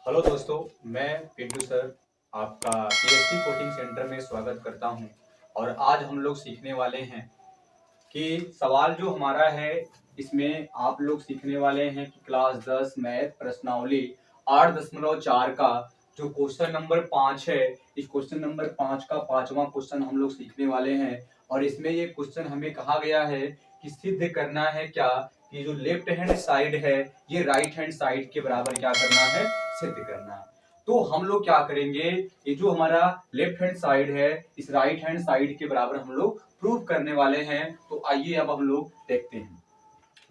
Hello दोस्तों, मैं Pintu sir आपका पीएससी कोचिंग सेंटर में स्वागत करता हूं। और आज हम लोग सीखने वाले हैं कि सवाल जो हमारा है इसमें आप लोग सीखने वाले हैं कि क्लास 10 मैथ प्रश्नावली 8.4 का जो क्वेश्चन नंबर 5 है। इस क्वेश्चन नंबर 5 का पांचवा क्वेश्चन हम लोग सीखने वाले हैं। और इसमें ये क्वेश्चन हमें कहा गया है कि सिद्ध करना है क्या कि जो लेफ्ट हैंड साइड है ये राइट हैंड साइड के बराबर क्या करना है, सिद्ध करना है। तो हम लोग क्या करेंगे, ये जो हमारा लेफ्ट हैंड साइड है इस राइट हैंड साइड के बराबर हम लोग प्रूव करने वाले हैं। तो आइए अब हम लोग देखते हैं।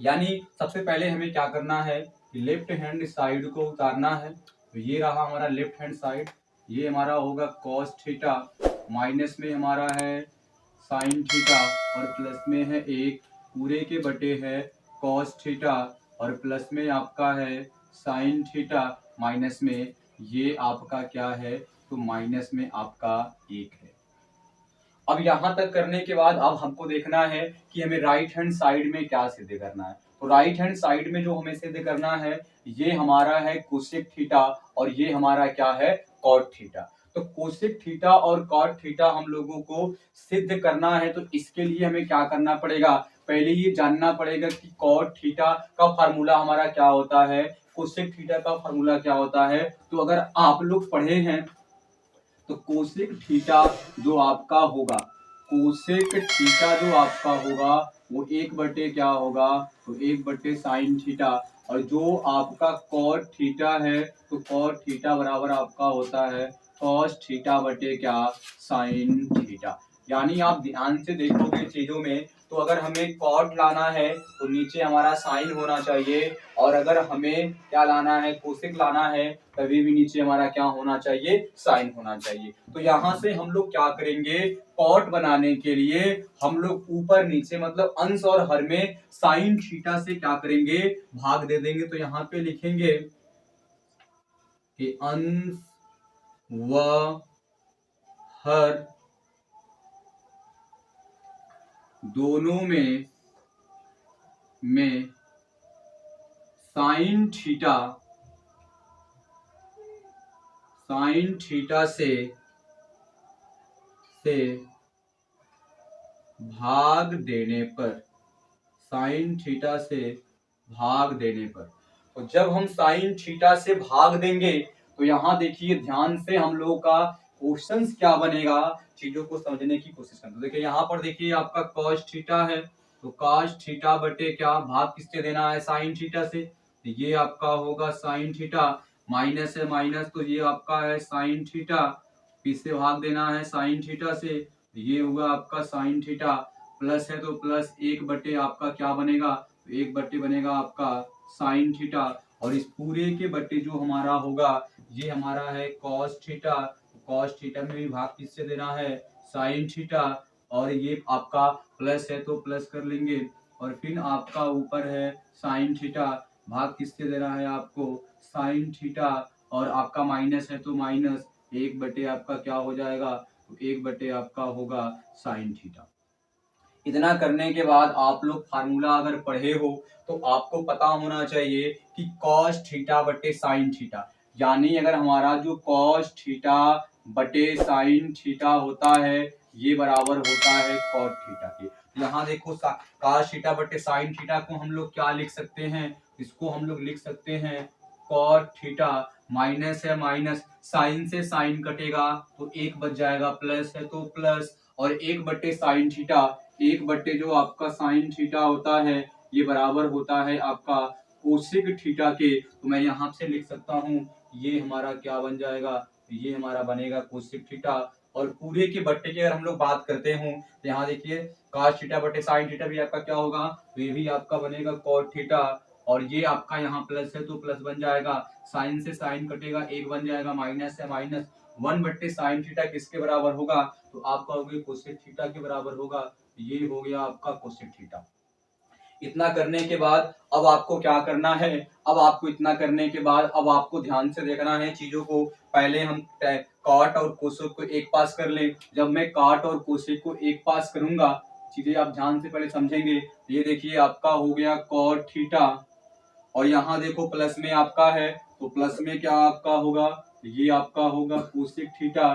यानी सबसे पहले हमें क्या करना है कि लेफ्ट हैंड साइड को उतारना है। तो ये रहा हमारा लेफ्ट हैंड साइड, ये हमारा होगा कॉस थीटा, माइनस में हमारा है साइन थीटा और प्लस में है एक पूरे के बटे है कॉस थीटा और प्लस में आपका है साइन थीटा, माइनस में ये आपका क्या है तो माइनस में आपका एक है। अब यहां तक करने के बाद अब हमको देखना है कि हमें राइट हैंड साइड में क्या सिद्ध करना है। तो राइट हैंड साइड में जो हमें सिद्ध करना है ये हमारा है कोसेक थीटा और ये हमारा क्या है कॉट थीटा। तो कोसेक थीटा और कॉट थीटा हम लोगों को सिद्ध करना है। तो इसके लिए हमें क्या करना पड़ेगा, पहले ये जानना पड़ेगा कि कॉट थीटा का फार्मूला हमारा क्या होता है, कोसेक थीटा का फार्मूला क्या होता है। तो अगर आप लोग पढ़े हैं तो कोसेक थीटा जो आपका होगा, कोसेक थीटा जो आपका होगा वो एक बटे क्या होगा तो एक बटे साइन थीटा। और जो आपका कॉट थीटा है तो कॉट थीटा बराबर आपका होता है कॉस थीटा बटे क्या साइन थीटा। यानी आप ध्यान से देखोगे चीजों में तो अगर हमें कॉट लाना है तो नीचे हमारा साइन होना चाहिए, और अगर हमें क्या लाना है कोसेक लाना है तभी भी नीचे हमारा क्या होना चाहिए, साइन होना चाहिए। तो यहाँ से हम लोग क्या करेंगे, कॉट बनाने के लिए हम लोग ऊपर नीचे मतलब अंश और हर में साइन थीटा से क्या करेंगे, भाग दे देंगे। तो यहाँ पे लिखेंगे कि अंश व हर दोनों में साइन थीटा से भाग देने पर, साइन थीटा से भाग देने पर। तो जब हम साइन थीटा से भाग देंगे तो यहाँ देखिए ध्यान से हम लोगों का क्वेश्चंस क्या बनेगा, चीजों को समझने की कोशिश करते हैं। देखिए यहाँ पर देखिए आपका cos थीटा है तो cos थीटा बटे क्या भाग किससे देना है, साइन थीटा से। तो ये आपका होगा साइन थीटा, माइनस है माइनस तो ये आपका है साइन थीटा, किससे भाग देना है साइन थीटा से, ये होगा आपका साइन थीटा, प्लस है तो प्लस एक बटे आपका क्या बनेगा, एक बटे बनेगा आपका साइन थीटा। और इस पूरे के बटे जो हमारा होगा ये हमारा है कॉस थीटा, कॉस थीटा में भी भाग किससे देना है साइन थीटा, और ये आपका प्लस है तो प्लस कर लेंगे और फिर आपका ऊपर है साइन थीटा, भाग किससे देना है आपको साइन थीटा, और आपका माइनस है तो माइनस एक बटे आपका क्या हो जाएगा तो एक बटे आपका होगा साइन थीटा। इतना करने के बाद आप लोग फार्मूला अगर पढ़े हो तो आपको पता होना चाहिए कि cos थीटा बटे साइन थीटा, यानी अगर हमारा जो cos थीटा बटे साइन थीटा होता है ये बराबर होता है cot थीटा के। यहाँ देखो cos थीटा बटे साइन थीटा को हम लोग क्या लिख सकते हैं, इसको हम लोग लिख सकते हैं cot थीटा, माइनस है माइनस साइन से साइन कटेगा तो एक बच जाएगा, प्लस है तो प्लस और एक बटे साइन थीटा, एक बट्टे जो आपका साइन थीटा होता है ये बराबर होता है आपका कोसेक थीटा के। तो मैं यहाँ से लिख सकता हूँ ये हमारा क्या बन जाएगा, ये हमारा बनेगा कोसेक थीटा। और पूरे के बट्टे की अगर हम लोग बात करते हो तो यहाँ देखिए cos थीटा बटे साइन थीटा भी आपका क्या होगा, तो ये भी आपका बनेगा cot थीटा, और ये आपका यहाँ प्लस है तो प्लस बन जाएगा, साइन से साइन कटेगा एक बन जाएगा, माइनस है माइनस वन बट्टे साइन थीटा किसके बराबर होगा तो आपका हो गया कोसेक थीटा के बराबर होगा। ये हो गया आपका कोसेक थीटा। इतना करने के बाद अब आपको क्या करना है, अब आपको इतना करने के बाद अब आपको ध्यान से देखना है चीजों को। पहले हम कॉट और कोसेक को एक पास कर ले। जब मैं कॉट और कोसेक को एक पास करूंगा चीजें आप ध्यान से पहले समझेंगे। ये देखिए आपका हो गया कॉट थीटा और यहाँ देखो प्लस में आपका है तो प्लस में क्या आपका होगा, ये आपका होगा कोसेक थीटा,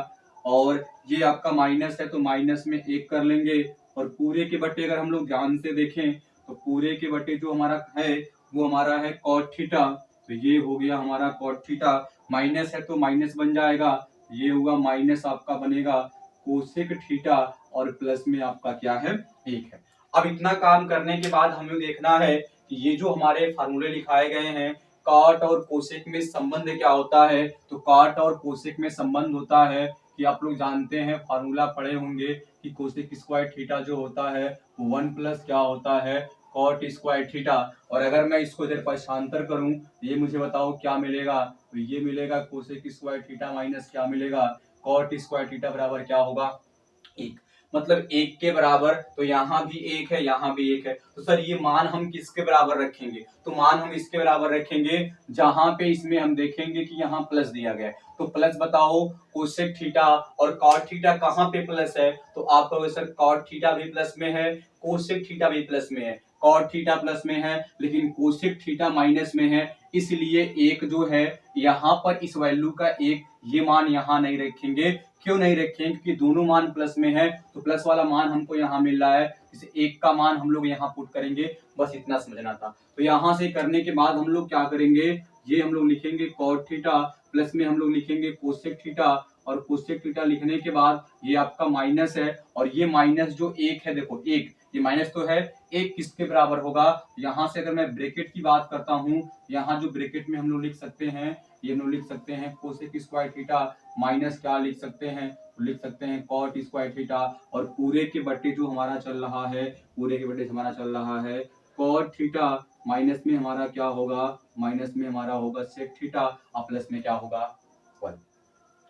और ये आपका माइनस है तो माइनस में 1 कर लेंगे, और पूरे के बटे अगर हम लोग ध्यान से देखें तो पूरे के बटे जो हमारा है वो हमारा है कॉट थीटा, तो ये हो गया हमारा कॉट थीटा, माइनस है तो माइनस बन जाएगा, ये होगा माइनस आपका बनेगा कोसेक थीटा, और प्लस में आपका क्या है 1 है। अब इतना काम करने के बाद हमें देखना है कि ये जो हमारे फार्मूले लिखाए गए हैं कॉट और कोसेक में संबंध क्या होता है, तो कॉट और कोसेक में संबंध होता है कि आप लोग जानते हैं, फार्मूला पढ़े होंगे कि कोसेक स्क्वायर थीटा जो होता है वो 1 प्लस क्या होता है कॉट स्क्वायर थीटा, और अगर मैं इसको इधर पक्षांतर करूं ये मुझे बताओ क्या मिलेगा, तो ये मिलेगा कोसेक स्क्वायर थीटा माइनस क्या मिलेगा कॉट स्क्वायर थीटा बराबर क्या होगा 1, मतलब 1 के बराबर, तो यहाँ भी 1 है यहाँ भी 1 है, तो सर ये मान हम किसके बराबर रखेंगे, तो मान हम इसके बराबर रखेंगे जहां पे इसमें हम देखेंगे कि यहाँ प्लस दिया गया है, तो प्लस बताओ कोसेक थीटा और कॉट थीटा कहाँ पे प्लस है, तो आप कहोगे सर कॉट थीटा भी प्लस में है कोसेक थीटा भी प्लस में है, कॉट थीटा प्लस में है लेकिन कोसेक थीटा माइनस में है, इसलिए एक जो है यहाँ पर इस वैल्यू का एक ये मान यहाँ नहीं रखेंगे, क्यों नहीं रखेंगे क्योंकि दोनों मान प्लस में है, तो प्लस वाला मान हमको यहाँ मिल रहा है, इसे एक का मान हम लोग यहाँ पुट करेंगे, बस इतना समझना था। तो यहाँ से करने के बाद हम लोग क्या करेंगे, ये हम लोग लिखेंगे कॉट थीटा प्लस में हम लोग लिखेंगे कोसेक थीटा, और कोसेक थीटा लिखने के बाद ये आपका माइनस है, और ये माइनस जो 1 है देखो 1 ये माइनस तो है, 1 किसके बराबर होगा, यहाँ से अगर मैं ब्रैकेट की बात करता हूँ, यहाँ जो ब्रैकेट में हम लोग लिख सकते हैं, ये हम लोग लिख सकते हैं कोसेक स्क्वायर थीटा माइनस क्या लिख सकते हैं, लिख सकते हैं कॉट स्क्वायर थीटा, और पूरे के बटे जो हमारा चल रहा है, पूरे के बटे हमारा चल रहा है कॉट थीटा, माइनस में हमारा क्या होगा, माइनस में हमारा होगा सेक थीटा, और प्लस में क्या होगा 1।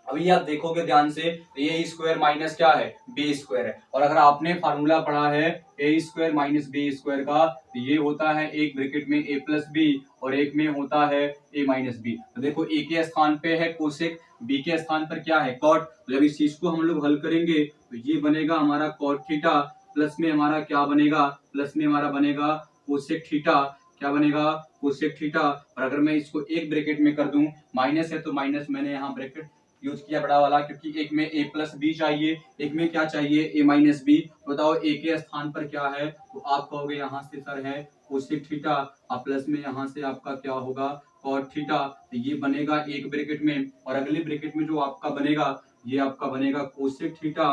अभी आप देखोगे ध्यान से तो ए स्क्वायर माइनस क्या है बी स्क्वायर है, और अगर आपने फार्मूला पढ़ा है ए स्क्वायर माइनस बी स्क्वायर का, तो ये होता है एक ब्रैकेट में ए प्लस बी और एक में होता है ए माइनस बी, तो देखो ए के स्थान पे है कोसेक, बी के स्थान पर क्या है कॉट, तो जब इस चीज को हम लोग हल करेंगे तो ये बनेगा हमारा कॉट थीटा, प्लस में हमारा क्या बनेगा, प्लस में हमारा बनेगा कोसेक थीटा, क्या बनेगा कोसेक थीटा, और अगर मैं इसको एक ब्रैकेट में कर दूं, माइनस है तो माइनस मैंने यहाँ ब्रैकेट यूज किया बड़ा वाला, क्योंकि एक में a प्लस बी चाहिए, एक में क्या चाहिए a माइनस बी, बताओ a के स्थान पर क्या है, तो आप कहोगे यहाँ से सर है कोसेक थीटा, और प्लस में यहाँ से आपका क्या होगा कॉट थीटा, तो ये बनेगा एक ब्रैकेट में, और अगले ब्रैकेट में जो आपका बनेगा ये आपका बनेगा कोसेक थीटा,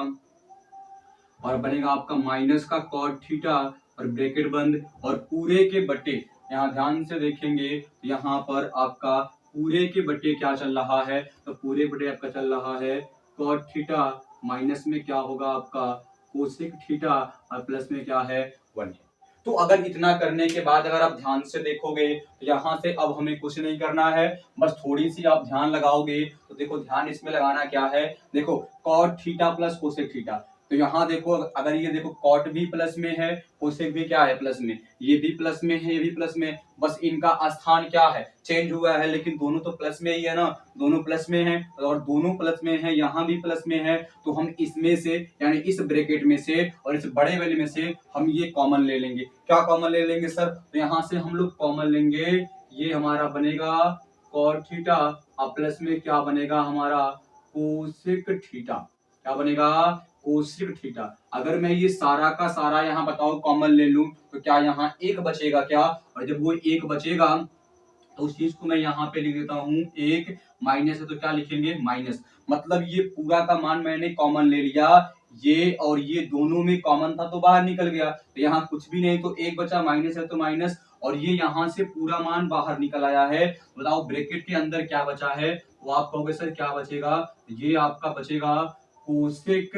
और बनेगा आपका माइनस का कॉट थीटा, और ब्रैकेट बंद, और पूरे के बटे, यहाँ ध्यान से देखेंगे यहाँ पर आपका पूरे के बटे क्या चल रहा है, तो पूरे बटे आपका चल रहा है कॉट थीटा, माइनस में क्या होगा आपका कोसेक थीटा, और प्लस में क्या है 1 है। तो अगर इतना करने के बाद अगर आप ध्यान से देखोगे तो यहाँ से अब हमें कुछ नहीं करना है, बस थोड़ी सी आप ध्यान लगाओगे, तो देखो ध्यान इसमें लगाना क्या है, देखो cot theta plus cosec theta, तो यहाँ देखो अगर ये देखो कॉट भी प्लस में है कोसेक भी क्या है प्लस में, ये भी प्लस में है ये भी प्लस में, बस इनका स्थान क्या है चेंज हुआ है, लेकिन दोनों तो प्लस में ही है ना, दोनों प्लस में है, और दोनों प्लस में है यहाँ भी प्लस में है, तो हम इसमें से यानी इस ब्रैकेट में से और इस बड़े वाले में से हम ये कॉमन ले लेंगे, क्या कॉमन ले लेंगे सर, तो यहाँ से हम लोग कॉमन लेंगे, ये हमारा बनेगा कॉट थीटा, और प्लस में क्या बनेगा हमारा कोसेक थीटा, क्या बनेगा कोसेक थीटा। अगर मैं ये सारा का सारा यहाँ बताओ कॉमन ले लूं तो क्या यहाँ एक बचेगा क्या, और जब वो एक बचेगा तो उस चीज को मैं यहाँ पे लिख देता हूँ एक, माइनस है तो क्या लिखेंगे माइनस, मतलब ये पूरा का मान मैंने कॉमन ले लिया, ये और ये दोनों में कॉमन था तो बाहर निकल गया, तो यहाँ कुछ भी नहीं तो एक बचा, माइनस है तो माइनस, और ये यहाँ से पूरा मान बाहर निकल आया है, बताओ ब्रैकेट के अंदर क्या बचा है, तो आप कहोगे सर क्या बचेगा, ये आपका बचेगा कोसेक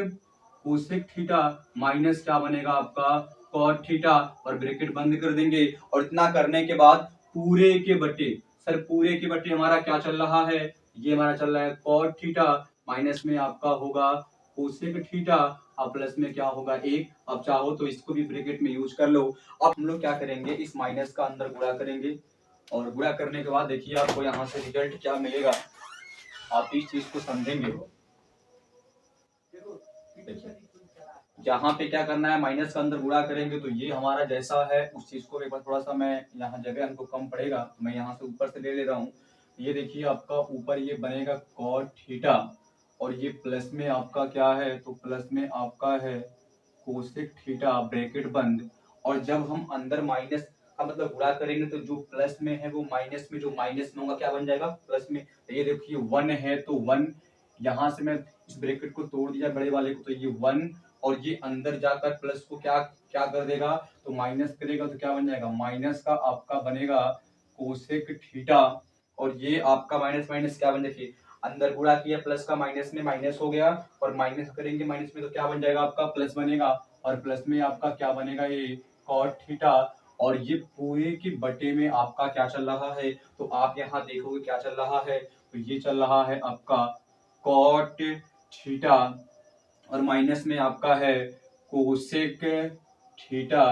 कोसेक थीटा माइनस क्या बनेगा आपका कॉट थीटा, और ब्रैकेट बंद कर देंगे, और इतना करने के बाद पूरे के बटे, सर पूरे के बटे हमारा क्या चल रहा है, ये हमारा चल रहा है कॉट थीटा, माइनस में आपका होगा कोसेक थीटा, और प्लस में क्या होगा एक, अब चाहो तो इसको भी ब्रैकेट में यूज कर लो। अब हम लोग क्या करेंगे इस माइनस का अंदर गुणा करेंगे, और गुणा करने के बाद देखिए आपको यहाँ से रिजल्ट क्या मिलेगा, आप इस चीज को समझेंगे, देखिए यहाँ पे क्या करना है माइनस का अंदर गुणा करेंगे तो ये हमारा जैसा है उस चीज को एक बार थोड़ा सा मैं यहाँ जगह हमको कम पड़ेगा तो मैं यहाँ से ऊपर से ले ले रहा हूँ, ये देखिए आपका ऊपर ये बनेगा कॉट थीटा और ये प्लस में आपका क्या है, तो प्लस में आपका है कोसेक थीटा ब्रैकेट बंद। और जब हम अंदर माइनस का मतलब गुणा करेंगे तो जो प्लस में है वो माइनस में, जो माइनस में होगा क्या बन जाएगा प्लस में। तो ये देखिए 1 है तो 1, यहाँ से मैं इस ब्रैकेट को तोड़ दिया बड़े वाले को, तो ये 1 और ये अंदर जाकर प्लस को क्या क्या कर देगा, तो माइनस करेगा, तो क्या बन जाएगा माइनस का आपका बनेगा कोसेक थीटा। और ये आपका माइनस माइनस क्या बन, देखिए अंदर गुणा किया प्लस का माइनस में माइनस हो गया, और माइनस करेंगे माइनस में तो क्या बन जाएगा आपका प्लस बनेगा, और प्लस में आपका क्या बनेगा ये कॉट थीटा। और ये पूरे की बटे में आपका क्या चल रहा है, तो आप यहाँ देखोगे क्या चल रहा है, तो ये चल रहा है आपका कॉट थीटा और माइनस में आपका है कोसेक थीटा,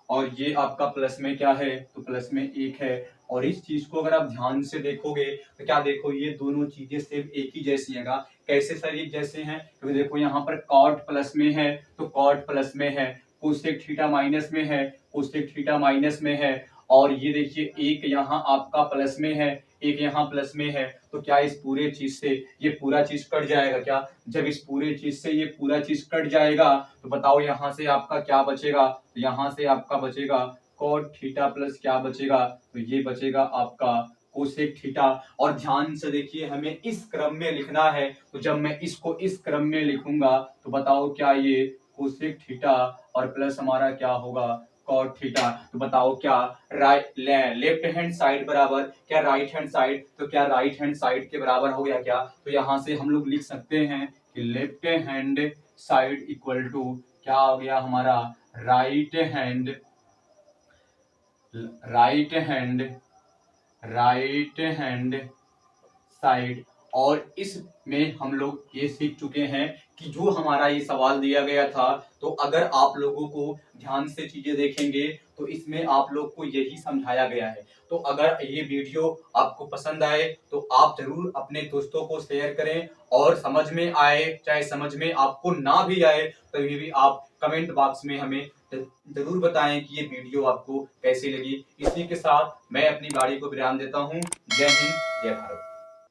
और ये आपका प्लस में क्या है, तो प्लस में 1 है। और इस चीज को अगर आप ध्यान से देखोगे तो क्या देखो, ये दोनों चीजें सिर्फ एक ही जैसी है। कैसे सर एक जैसे हैं, तो देखो यहाँ पर कॉट प्लस में है तो कॉट प्लस में है, कोसेक थीटा माइनस में है कोसेक थीटा माइनस में है, और ये देखिए एक यहाँ आपका प्लस में है एक यहाँ प्लस में है, तो क्या इस पूरे चीज से ये पूरा चीज कट जाएगा क्या, जब इस पूरे चीज से ये पूरा चीज कट जाएगा तो बताओ यहाँ से आपका क्या बचेगा, तो यहाँ से आपका बचेगा कॉट थीटा प्लस क्या बचेगा, तो ये बचेगा आपका कोसेक थीटा। और ध्यान से देखिए हमें इस क्रम में लिखना है, तो जब मैं इसको इस क्रम में लिखूंगा तो बताओ क्या ये कोसेक थीटा और प्लस हमारा क्या होगा कॉट थीटा। तो बताओ क्या लेफ्ट हैंड साइड बराबर क्या राइट हैंड साइड, तो क्या राइट हैंड साइड के बराबर हो गया क्या, तो यहां से हम लोग लिख सकते हैं कि left hand side equal to क्या हो गया हमारा राइट हैंड साइड। और इसमें हम लोग ये सीख चुके हैं कि जो हमारा ये सवाल दिया गया था, तो अगर आप लोगों को ध्यान से चीजें देखेंगे तो इसमें आप लोग को यही समझाया गया है। तो अगर ये वीडियो आपको पसंद आए तो आप जरूर अपने दोस्तों को शेयर करें, और समझ में आए चाहे समझ में आपको ना भी आए तभी भी आप कमेंट बॉक्स में हमें जरूर बताएं कि ये वीडियो आपको कैसी लगी। इसी के साथ मैं अपनी गाड़ी को विराम देता हूँ। जय हिंद जय भारत।